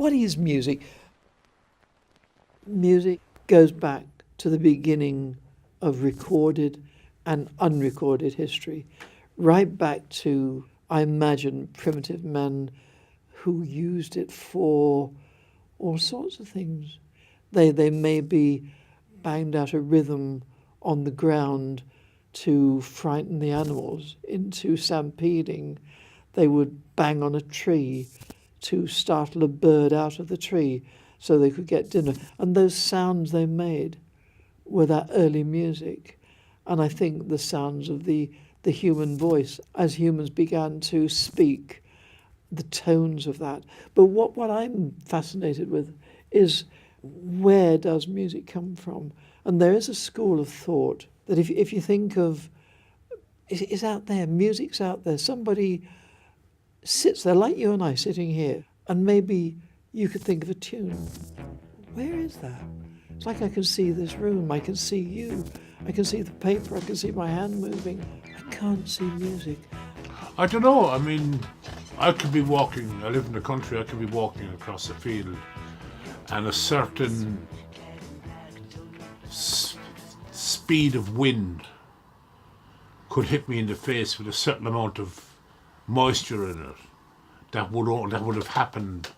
what is music? Music goes back to the beginning of recorded and unrecorded history, right back to, I imagine, primitive men who used it for all sorts of things. They maybe banged out a rhythm on the ground to frighten the animals into stampeding. They would bang on a tree to startle a bird out of the tree so they could get dinner. And those sounds they made were that early music. And I think the sounds of the human voice, as humans began to speak, the tones of that. But what I'm fascinated with is, where does music come from? And there is a school of thought that if you think of, it's out there, music's out there. Somebody sits there, like you and I sitting here, and maybe you could think of a tune. Where is that? It's like I can see this room, I can see you, I can see the paper, I can see my hand moving. I can't see music. I don't know, I mean, I could be walking, I live in the country, I could be walking across a field, and a certain speed of wind could hit me in the face with a certain amount of moisture in it that would have happened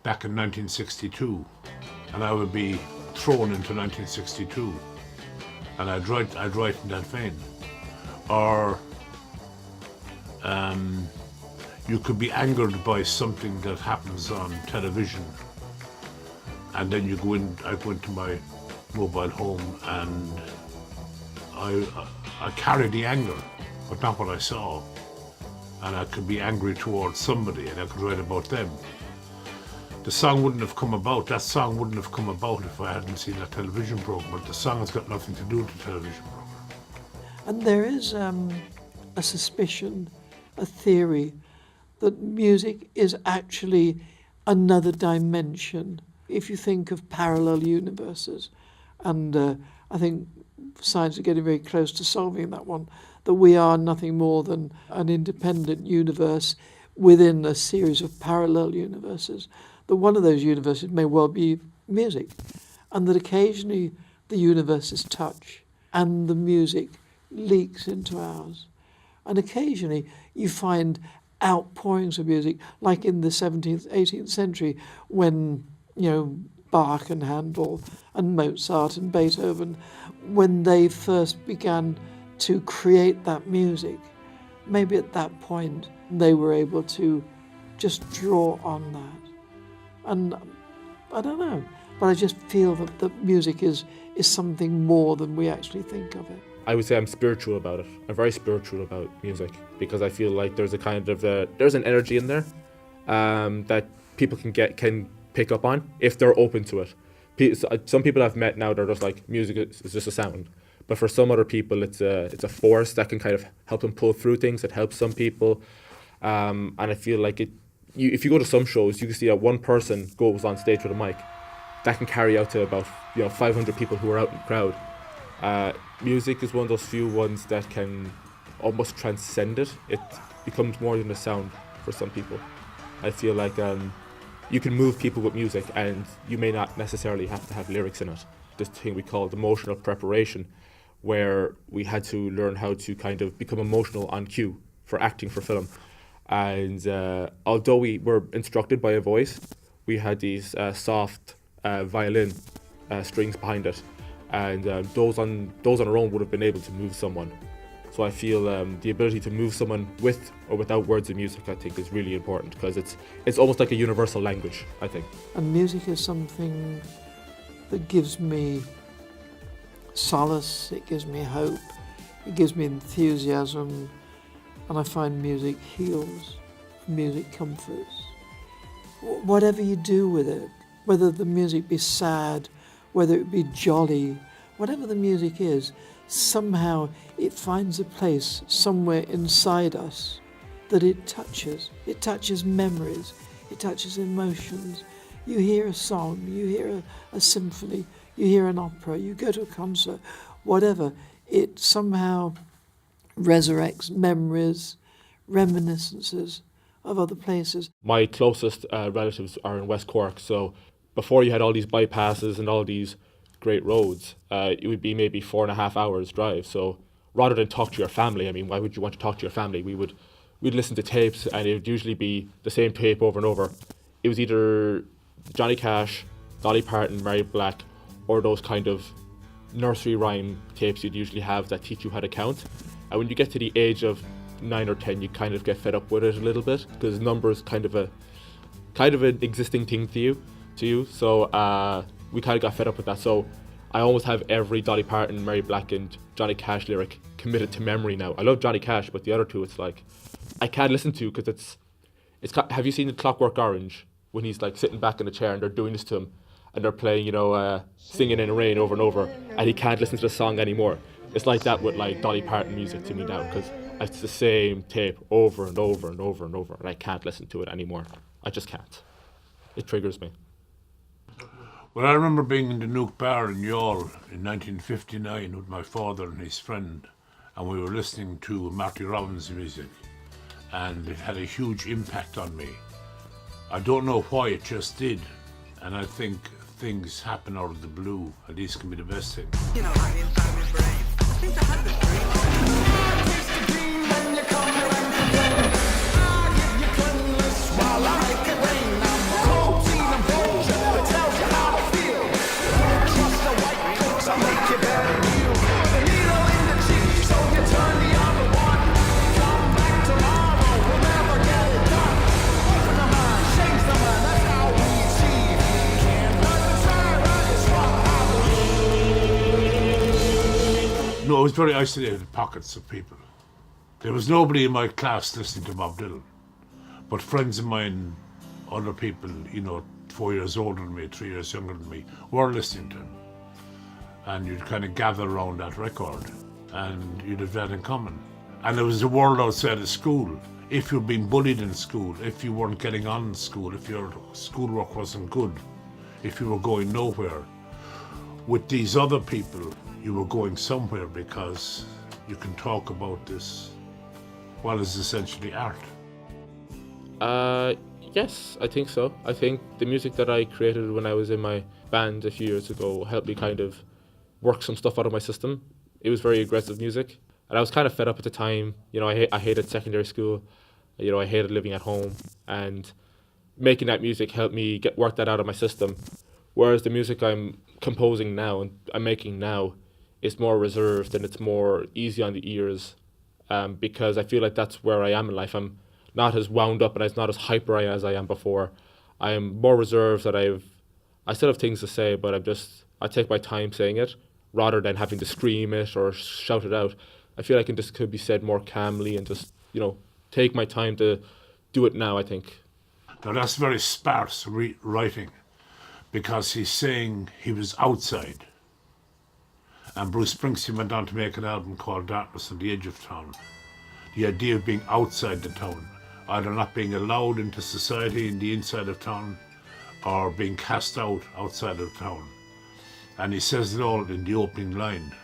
back in 1962, and I would be thrown into 1962, and I'd write in that vein. Or you could be angered by something that happens on television, and then I go into my mobile home and I carry the anger, but not what I saw. And I could be angry towards somebody and I could write about them. That song wouldn't have come about if I hadn't seen that television program, but the song has got nothing to do with the television program. And there is a suspicion, a theory, that music is actually another dimension. If you think of parallel universes, and I think science is getting very close to solving that one, that we are nothing more than an independent universe within a series of parallel universes, that one of those universes may well be music, and that occasionally the universes touch and the music leaks into ours. And occasionally you find outpourings of music, like in the 17th, 18th century, when, Bach and Handel and Mozart and Beethoven, when they first began to create that music, maybe at that point they were able to just draw on that. And I don't know, but I just feel that music is something more than we actually think of it. I would say I'm spiritual about it. I'm very spiritual about music, because I feel like there's a kind of there's an energy in there that people can pick up on if they're open to it. Some people I've met now, they're just like, music is just a sound. But for some other people, it's a force that can kind of help them pull through things. It helps some people, and I feel like if you go to some shows, you can see that one person goes on stage with a mic, that can carry out to about 500 people who are out in the crowd. Music is one of those few ones that can almost transcend it. It becomes more than a sound for some people. I feel like you can move people with music, and you may not necessarily have to have lyrics in it. This thing we called emotional preparation, where we had to learn how to kind of become emotional on cue for acting for film. And although we were instructed by a voice, we had these soft violin strings behind it, and those on our own would have been able to move someone. So I feel the ability to move someone with or without words of music, I think, is really important, because it's almost like a universal language, I think. And music is something that gives me solace, it gives me hope, it gives me enthusiasm, and I find music heals, music comforts. Whatever you do with it, whether the music be sad, whether it be jolly, whatever the music is, somehow it finds a place somewhere inside us that it touches. It touches memories, it touches emotions. You hear a song, you hear a symphony, you hear an opera, you go to a concert, whatever, it somehow resurrects memories, reminiscences of other places. My closest relatives are in West Cork, so before you had all these bypasses and all these great roads, it would be maybe 4.5 hours drive. So rather than talk to your family, I mean, why would you want to talk to your family? We'd listen to tapes, and it would usually be the same tape over and over. It was either Johnny Cash, Dolly Parton, Mary Black, or those kind of nursery rhyme tapes you'd usually have that teach you how to count. And when you get to the age of 9 or 10, you kind of get fed up with it a little bit, because numbers kind of an existing thing to you. So we kind of got fed up with that. So I almost have every Dolly Parton, Mary Black, and Johnny Cash lyric committed to memory now. I love Johnny Cash, but the other two, it's like I can't listen to, because have you seen the Clockwork Orange, when he's like sitting back in a chair and they're doing this to him and they're playing, Singing in the Rain over and over, and he can't listen to the song anymore? It's like that with like Dolly Parton music to me now, because it's the same tape over and over and over and over, and I can't listen to it anymore. I just can't. It triggers me. Well, I remember being in the Nook Bar in Youghal in 1959 with my father and his friend, and we were listening to Marty Robbins music, and it had a huge impact on me. I don't know why, it just did, and I think things happen out of the blue, and these can be the best thing. You know, I inside my brain. I think I had this dream. No, I was very isolated pockets of people. There was nobody in my class listening to Bob Dylan, but friends of mine, other people, 4 years older than me, 3 years younger than me, were listening to him. And you'd kind of gather around that record, and you'd have that in common. And there was a world outside of school. If you'd been bullied in school, if you weren't getting on in school, if your schoolwork wasn't good, if you were going nowhere, with these other people, you were going somewhere, because you can talk about this, what is essentially art. Yes, I think so. I think the music that I created when I was in my band a few years ago helped me kind of work some stuff out of my system. It was very aggressive music, and I was kind of fed up at the time. I hated secondary school. I hated living at home, and making that music helped me work that out of my system. Whereas the music I'm composing now and I'm making now is more reserved, and it's more easy on the ears, because I feel like that's where I am in life. I'm not as wound up and I'm not as hyper as I am before. I am more reserved, that I still have things to say, but I take my time saying it rather than having to scream it or shout it out. I feel like it just could be said more calmly and just, take my time to do it now, I think. Now that's very sparse writing, because he's saying he was outside. And Bruce Springsteen went on to make an album called Darkness on the Edge of Town. The idea of being outside the town, either not being allowed into society in the inside of town, or being cast out outside of town. And he says it all in the opening line.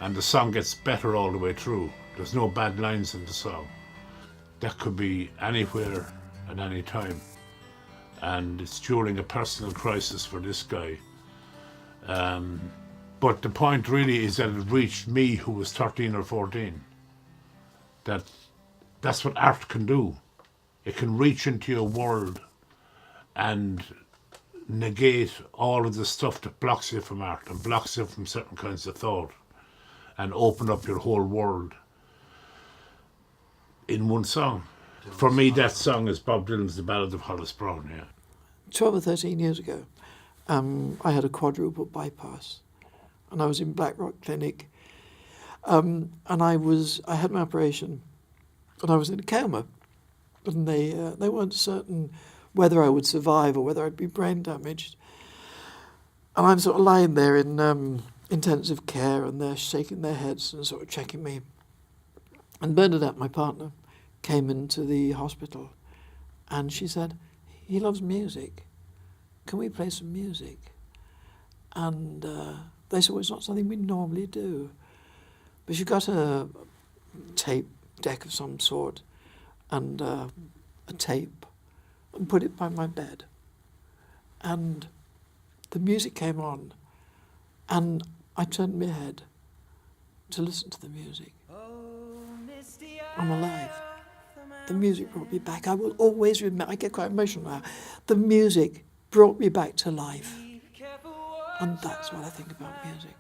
And the song gets better all the way through. There's no bad lines in the song. That could be anywhere at any time. And it's during a personal crisis for this guy. But the point really is that it reached me, who was 13 or 14. That's what art can do. It can reach into your world and negate all of the stuff that blocks you from art and blocks you from certain kinds of thought, and open up your whole world in one song. For me, that song is Bob Dylan's The Ballad of Hollis Brown, yeah. 12 or 13 years ago, I had a quadruple bypass, and I was in Blackrock Clinic, and I had my operation, and I was in a coma, and they weren't certain whether I would survive or whether I'd be brain damaged. And I'm sort of lying there in intensive care, and they're shaking their heads and sort of checking me. And Bernadette, my partner, came into the hospital, and she said, "He loves music. Can we play some music?" And they said, "Well, it's not something we normally do." But she got a tape deck of some sort and a a tape and put it by my bed. And the music came on, and I turned my head to listen to the music. I'm alive. The music brought me back. I will always remember, I get quite emotional now. The music brought me back to life. And that's what I think about music.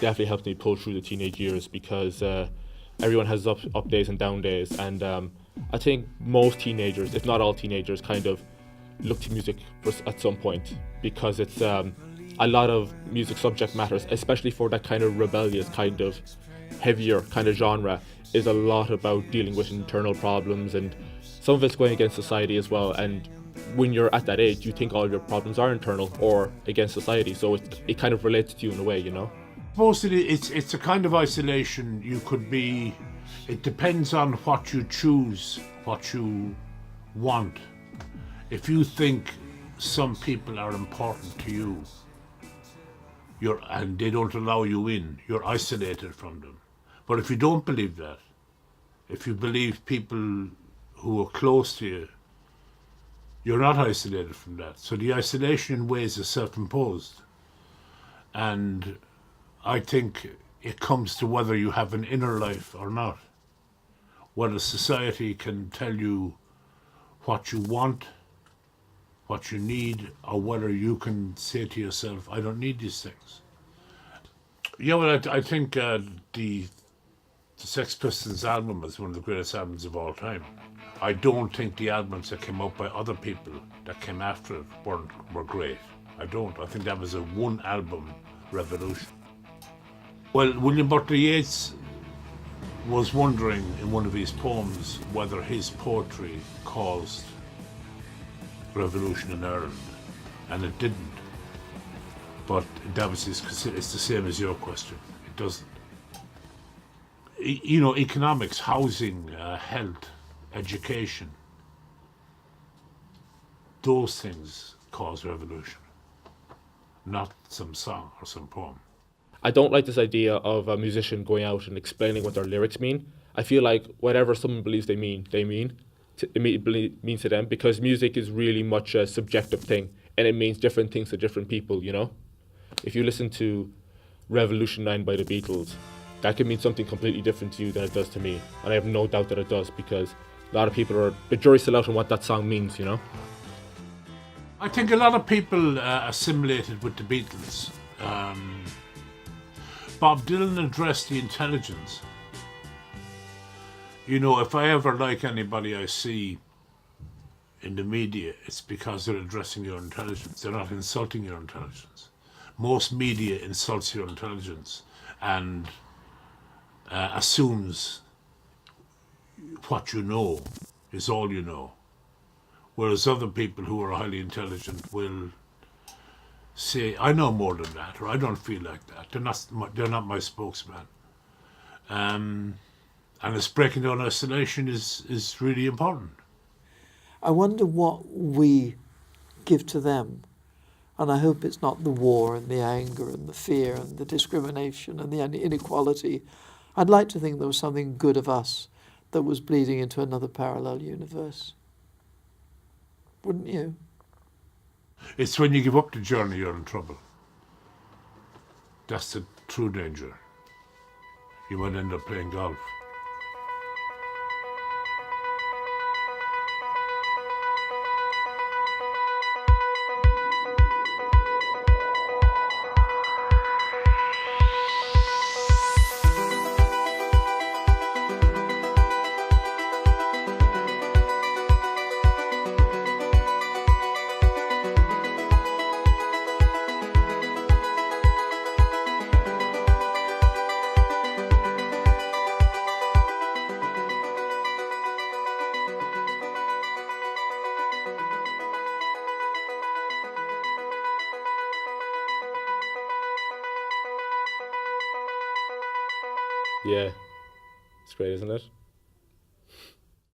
Definitely helped me pull through the teenage years because everyone has up days and down days, and I think most teenagers, if not all teenagers, kind of look to music at some point because it's a lot of music subject matters, especially for that kind of rebellious, kind of heavier kind of genre, is a lot about dealing with internal problems, and some of it's going against society as well. And when you're at that age, you think all your problems are internal or against society, so it kind of relates to you in a way, you know. Mostly it's a kind of isolation. You could be, it depends on what you choose, what you want. If you think some people are important to you, and they don't allow you in, you're isolated from them. But if you don't believe that, if you believe people who are close to you, you're not isolated from that. So the isolation in ways is self-imposed. And I think it comes to whether you have an inner life or not. Whether society can tell you what you want, what you need, or whether you can say to yourself, I don't need these things. Yeah, well, I think the Sex Pistols album is one of the greatest albums of all time. I don't think the albums that came out by other people that came after it were great. I don't. I think that was a one-album revolution. Well, William Butler Yeats was wondering in one of his poems whether his poetry caused revolution in Ireland, and it didn't. But that was it's the same as your question. It doesn't. You know, economics, housing, health, education, those things cause revolution, not some song or some poem. I don't like this idea of a musician going out and explaining what their lyrics mean. I feel like whatever someone believes they mean means to them, because music is really much a subjective thing, and it means different things to different people, you know? If you listen to Revolution 9 by the Beatles, that can mean something completely different to you than it does to me. And I have no doubt that it does, because a lot of people the jury's still out on what that song means, you know? I think a lot of people assimilated with the Beatles. Bob Dylan addressed the intelligence. You know, if I ever like anybody I see in the media, it's because they're addressing your intelligence. They're not insulting your intelligence. Most media insults your intelligence and assumes what you know is all you know. Whereas other people who are highly intelligent will say, I know more than that, or I don't feel like that. They're not my spokesman. And it's breaking down isolation is really important. I wonder what we give to them. And I hope it's not the war and the anger and the fear and the discrimination and the inequality. I'd like to think there was something good of us that was bleeding into another parallel universe. Wouldn't you? It's when you give up the journey you're in trouble. That's the true danger. You might end up playing golf. Yeah, it's great, isn't it?